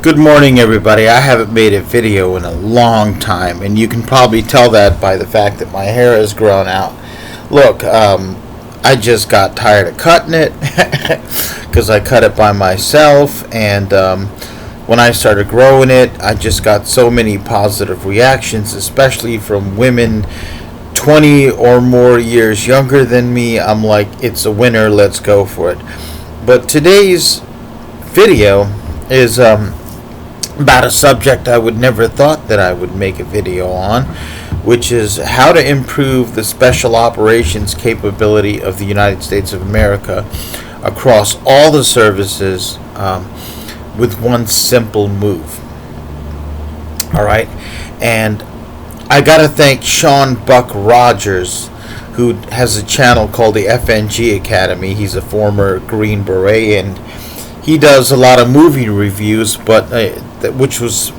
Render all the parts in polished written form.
Good morning, everybody. I haven't made a video in a long time, and you can probably tell that by the fact that my hair has grown out. Look, I just got tired of cutting it because I cut it by myself, and when I started growing it, I just got so many positive reactions, especially from women 20 or more years younger than me. I'm like, it's a winner, let's go for it. But today's video is about a subject I would never thought that I would make a video on, which is how to improve the special operations capability of the United States of America across all the services with one simple move. Alright, and I gotta thank Sean Buck Rogers, who has a channel called the FNG Academy. He's a former Green Beret, and he does a lot of movie reviews, but which was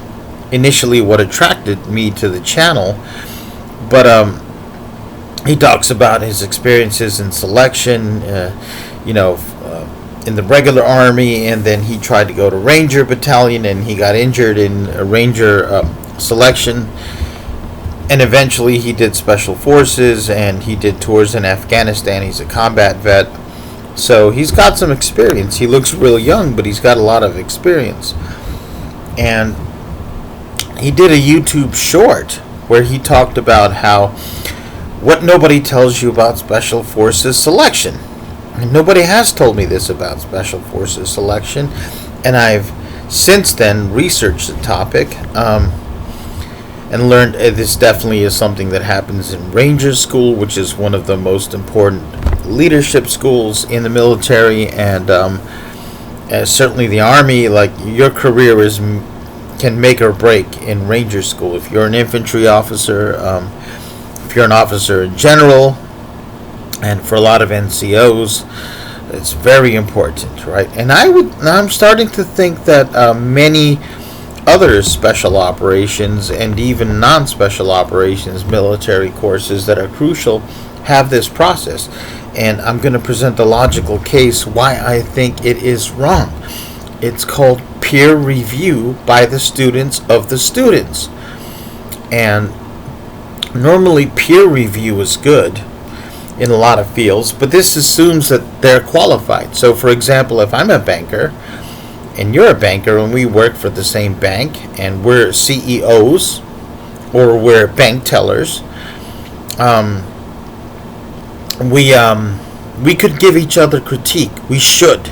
initially what attracted me to the channel. But he talks about his experiences in selection, in the regular army, and then he tried to go to Ranger Battalion, and he got injured in a Ranger selection, and eventually he did Special Forces, and he did tours in Afghanistan. He's a combat vet. So he's got some experience. He looks real young, but he's got a lot of experience. And he did a YouTube short where he talked about how what nobody tells you about Special Forces selection. And nobody has told me this about Special Forces selection. And I've since then researched the topic and learned this definitely is something that happens in Ranger School, which is one of the most important leadership schools in the military, and certainly the Army. Like, your career can make or break in Ranger School. If you're an infantry officer, if you're an officer in general, and for a lot of NCOs, it's very important, right? And I'm starting to think that many other special operations and even non-special operations military courses that are crucial have this process. And I'm going to present the logical case why I think it is wrong. It's called peer review by the students of the students. And normally peer review is good in a lot of fields, but this assumes that they're qualified. So for example, if I'm a banker and you're a banker and we work for the same bank and we're CEOs or we're bank tellers, we could give each other critique. We should.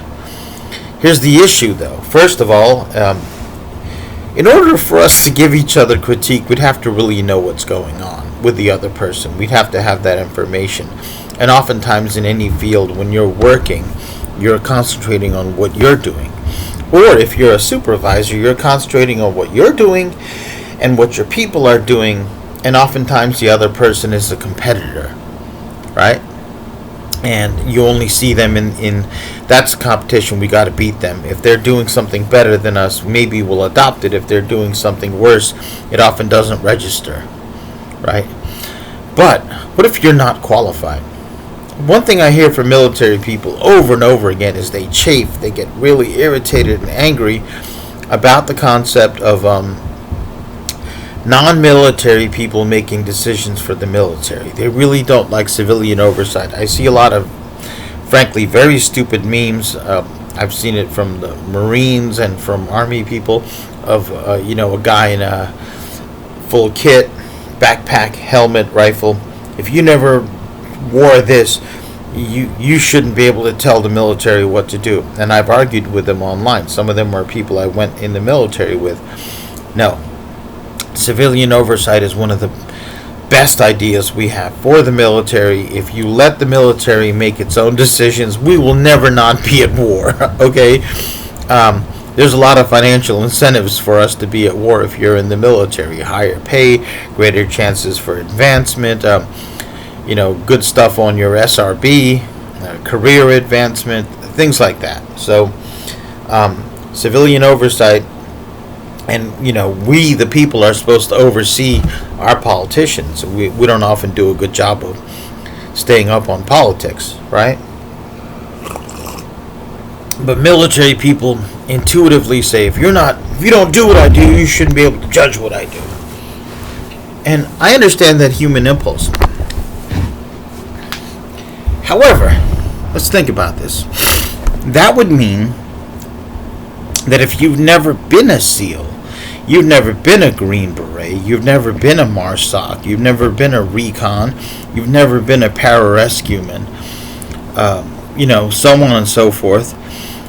Here's the issue, though. First of all, in order for us to give each other critique, we'd have to really know what's going on with the other person. We'd have to have that information. And oftentimes in any field, when you're working, you're concentrating on what you're doing. Or if you're a supervisor, you're concentrating on what you're doing and what your people are doing. And oftentimes the other person is a competitor, right? And you only see them in that's a competition. We got to beat them. If they're doing something better than us, maybe we'll adopt it. If they're doing something worse, it often doesn't register, right? But what if you're not qualified? One thing I hear from military people over and over again is they chafe. They get really irritated and angry about the concept of non-military people making decisions for the military. They really don't like civilian oversight. I see a lot of, frankly, very stupid memes. I've seen it from the Marines and from Army people of, a guy in a full kit, backpack, helmet, rifle. If you never wore this, you shouldn't be able to tell the military what to do. And I've argued with them online. Some of them are people I went in the military with. No. Civilian oversight is one of the best ideas we have for the military. If you let the military make its own decisions, we will never not be at war. Okay? There's a lot of financial incentives for us to be at war if you're in the military. Higher pay, greater chances for advancement, good stuff on your SRB, career advancement, things like that. So, civilian oversight. And, we, the people, are supposed to oversee our politicians. We don't often do a good job of staying up on politics, right? But military people intuitively say, if you don't do what I do, you shouldn't be able to judge what I do. And I understand that human impulse. However, let's think about this. That would mean that if you've never been a SEAL, you've never been a Green Beret, you've never been a MARSOC, you've never been a recon, you've never been a pararescueman, so on and so forth.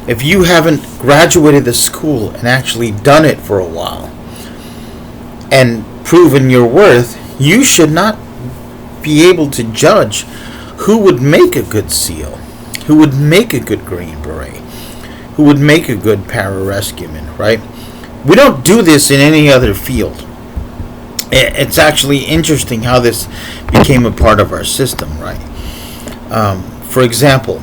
If you haven't graduated the school and actually done it for a while and proven your worth, you should not be able to judge who would make a good SEAL, who would make a good Green Beret, who would make a good pararescueman, right? We don't do this in any other field. It's actually interesting how this became a part of our system, right? For example,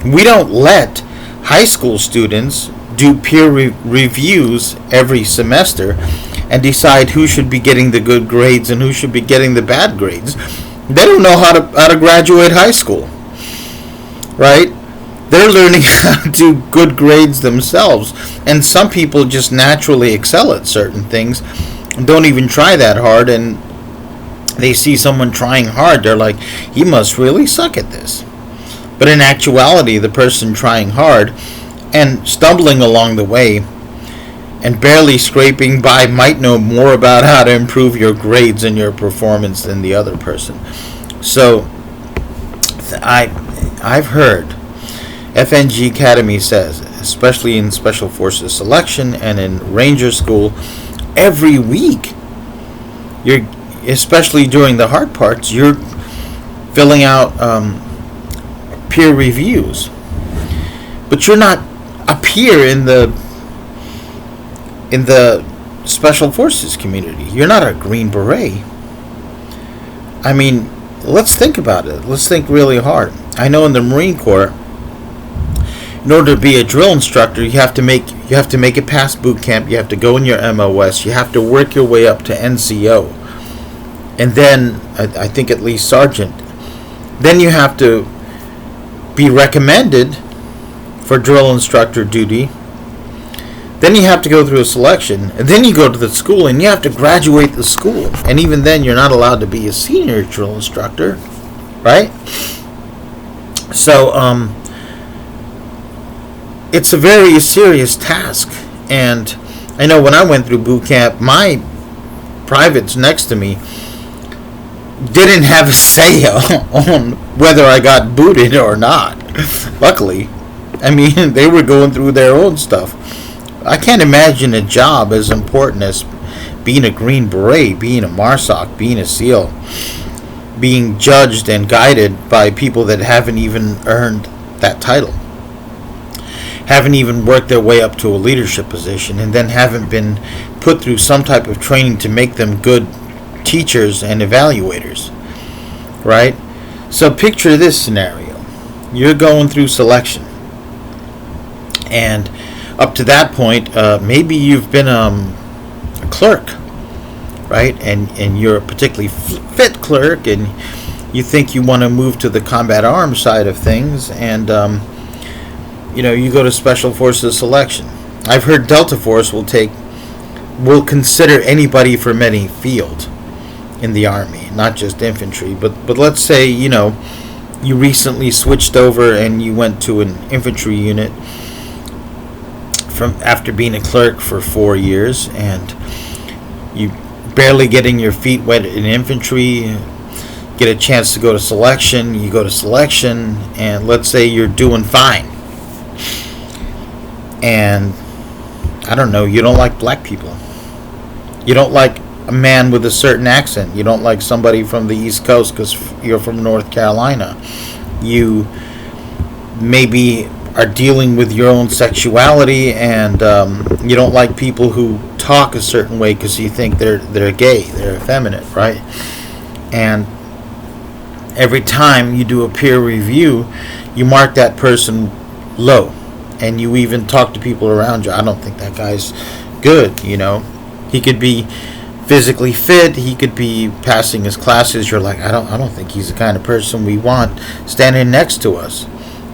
we don't let high school students do peer reviews every semester and decide who should be getting the good grades and who should be getting the bad grades. They don't know how to graduate high school, right? They're learning how to do good grades themselves, and some people just naturally excel at certain things, don't even try that hard, and they see someone trying hard, they're like, he must really suck at this. But in actuality, the person trying hard and stumbling along the way and barely scraping by might know more about how to improve your grades and your performance than the other person. So I've heard FNG Academy says, especially in Special Forces selection and in Ranger School, every week, especially during the hard parts, you're filling out peer reviews. But you're not a peer in the Special Forces community. You're not a Green Beret. I mean, let's think about it. Let's think really hard. I know in the Marine Corps, in order to be a drill instructor, you have to make it past boot camp. You have to go in your MOS. You have to work your way up to NCO, and then I think at least sergeant. Then you have to be recommended for drill instructor duty. Then you have to go through a selection, and then you go to the school, and you have to graduate the school. And even then, you're not allowed to be a senior drill instructor, right? So, it's a very serious task. And I know when I went through boot camp, my privates next to me didn't have a say on whether I got booted or not. Luckily. I mean, they were going through their own stuff. I can't imagine a job as important as being a Green Beret, being a MARSOC, being a SEAL, being judged and guided by people that haven't even earned that title, haven't even worked their way up to a leadership position, and then haven't been put through some type of training to make them good teachers and evaluators, right? So picture this scenario. You're going through selection, and up to that point, maybe you've been a clerk, right? And you're a particularly fit clerk, and you think you want to move to the combat arms side of things, and you go to Special Forces selection. I've heard Delta Force will consider anybody from any field in the Army, not just infantry. But let's say you recently switched over and you went to an infantry unit after being a clerk for 4 years, and you barely getting your feet wet in infantry, get a chance to go to selection. You go to selection, and let's say you're doing fine, and I don't know, you don't like black people, you don't like a man with a certain accent, you don't like somebody from the East Coast because you're from North Carolina, you maybe are dealing with your own sexuality, and you don't like people who talk a certain way because you think they're gay, they're effeminate, right? And every time you do a peer review, you mark that person low, and you even talk to people around you. I don't think that guy's good. He could be physically fit, he could be passing his classes. You're like, I don't think he's the kind of person we want standing next to us.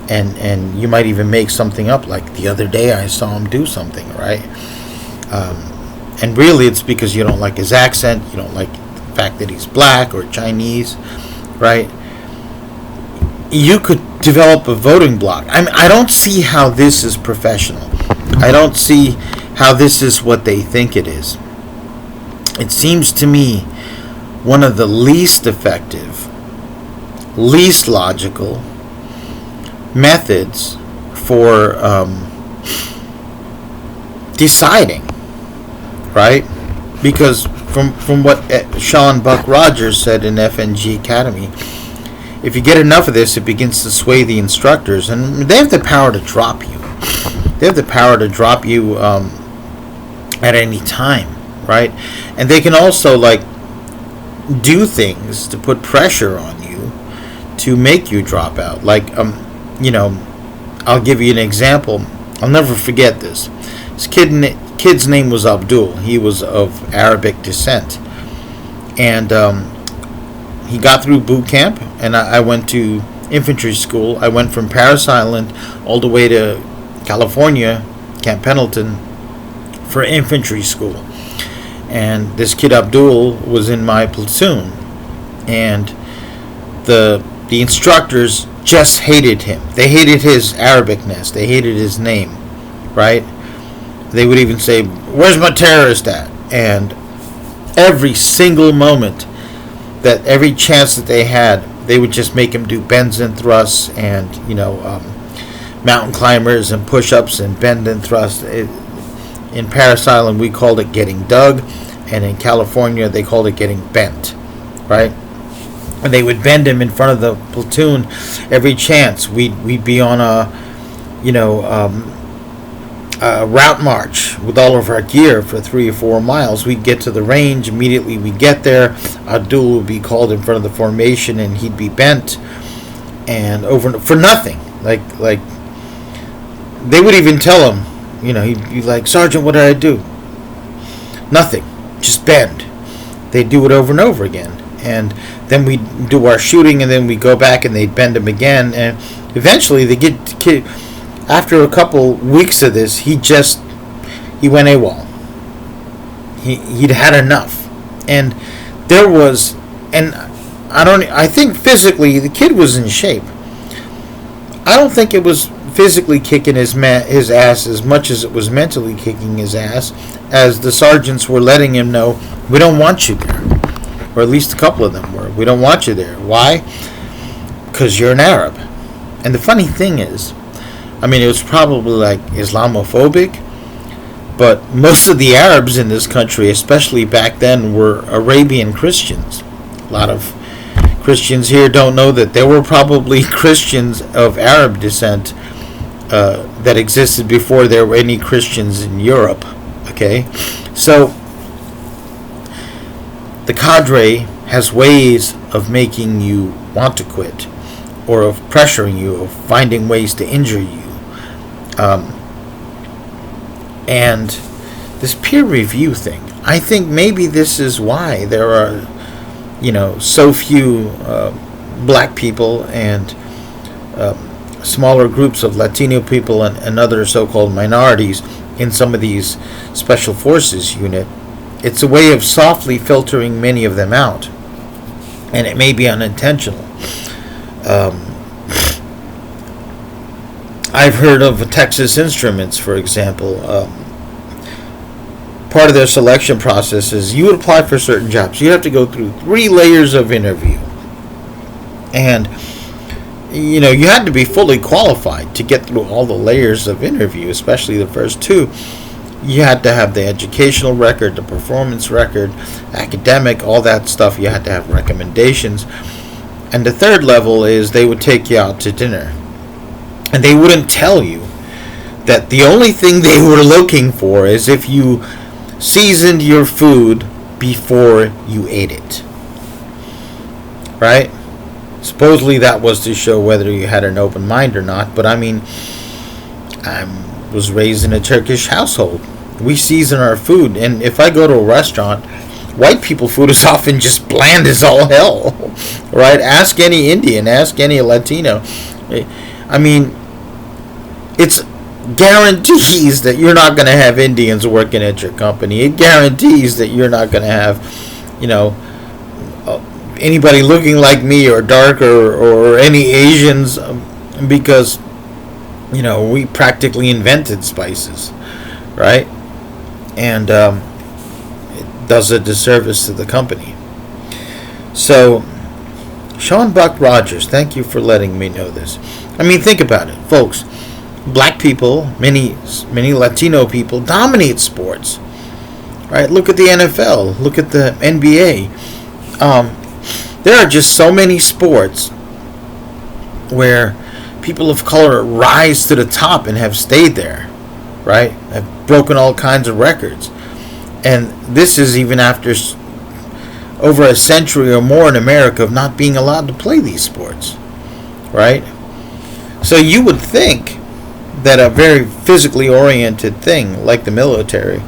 and you might even make something up, like the other day I saw him do something, right? And really it's because you don't like his accent, you don't like the fact that he's black or Chinese, right? You could develop a voting block. I don't see how this is professional. I don't see how this is what they think it is. It seems to me one of the least effective, least logical methods for deciding, right? Because from what Sean Buck Rogers said in FNG Academy, if you get enough of this, it begins to sway the instructors, and they have the power to drop you. They have the power to drop you at any time, right? And they can also do things to put pressure on you to make you drop out. I'll give you an example. I'll never forget this. This kid's name was Abdul. He was of Arabic descent, and he got through boot camp, and I went to infantry school. I went from Paris Island all the way to California, Camp Pendleton, for infantry school. And this kid Abdul was in my platoon, and the instructors just hated him. They hated his Arabicness. They hated his name, right? They would even say, "Where's my terrorist at?" And every single moment, that every chance that they had, they would just make him do bends and thrusts, and mountain climbers and push-ups and bend and thrust. In Paris Island, we called it getting dug, and in California, they called it getting bent, right? And they would bend him in front of the platoon every chance. We'd be on a route march with all of our gear for 3 or 4 miles. We'd get to the range. Immediately we'd get there, Abdul would be called in front of the formation, and he'd be bent, and over for nothing. Like they would even tell him, he'd be like, "Sergeant, what did I do?" "Nothing, just bend." They'd do it over and over again, and then we'd do our shooting, and then we'd go back and they'd bend him again, and eventually they get after a couple weeks of this, he went AWOL. He'd had enough, and I think physically the kid was in shape. I don't think it was physically kicking his ass as much as it was mentally kicking his ass, as the sergeants were letting him know, "We don't want you there," or at least a couple of them were. "We don't want you there." Why? Because you're an Arab. And the funny thing is, it was probably Islamophobic, but most of the Arabs in this country, especially back then, were Arabian Christians. A lot of Christians here don't know that there were probably Christians of Arab descent that existed before there were any Christians in Europe. Okay? So, the cadre has ways of making you want to quit, or of pressuring you, of finding ways to injure you. And this peer review thing, I think maybe this is why there are, so few black people and smaller groups of Latino people and other so-called minorities in some of these special forces unit. It's a way of softly filtering many of them out, and it may be unintentional. I've heard of Texas Instruments, for example. Part of their selection process is you would apply for certain jobs. You have to go through 3 layers of interview. And, you had to be fully qualified to get through all the layers of interview, especially the first 2. You had to have the educational record, the performance record, academic, all that stuff. You had to have recommendations. And the 3rd level is they would take you out to dinner. And they wouldn't tell you that the only thing they were looking for is if you seasoned your food before you ate it. Right? Supposedly that was to show whether you had an open mind or not. But I was raised in a Turkish household. We season our food. And if I go to a restaurant, white people food is often just bland as all hell. Right? Ask any Indian. Ask any Latino. I mean, it's guarantees that you're not going to have Indians working at your company. It guarantees that you're not going to have, you know, anybody looking like me or darker or any Asians, because, you know, we practically invented spices, right? And it does a disservice to the company. So, Sean Buck Rogers, thank you for letting me know this. I mean, think about it, folks. Black people, many Latino people dominate sports, right? Look at the NFL. Look at the NBA. There are just so many sports where people of color rise to the top and have stayed there, right? Have broken all kinds of records. And this is even after over a century or more in America of not being allowed to play these sports, right? So you would think that a very physically oriented thing like the military,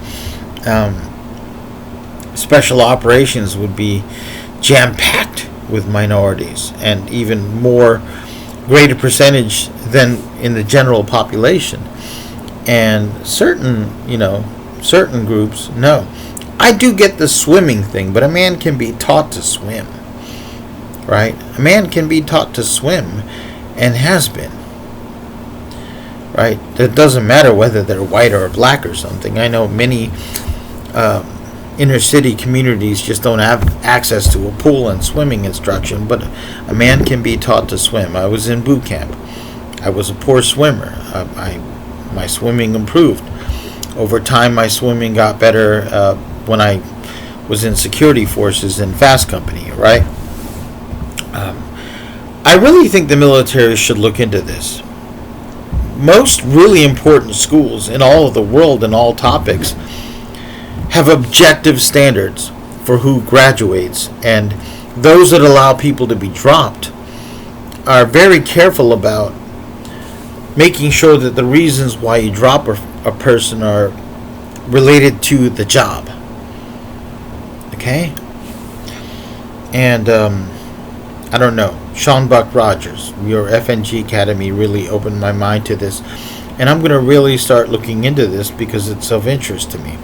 special operations, would be jam-packed with minorities, and even more greater percentage than in the general population. And certain groups, no. I do get the swimming thing, but a man can be taught to swim, right? A man can be taught to swim, and has been, right? It doesn't matter whether they're white or black or something. I know many inner city communities just don't have access to a pool and swimming instruction, but a man can be taught to swim. I was in boot camp. I was a poor swimmer. My swimming improved. Over time, my swimming got better when I was in security forces in Fast Company, right? I really think the military should look into this. Most really important schools in all of the world in all topics have objective standards for who graduates, and those that allow people to be dropped are very careful about making sure that the reasons why you drop a person are related to the job. Okay? And I don't know. Sean Buck Rogers, your FNG Academy really opened my mind to this, and I'm going to really start looking into this because it's of interest to me.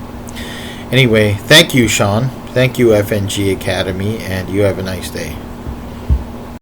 Anyway, thank you, Sean. Thank you, FNG Academy, and you have a nice day.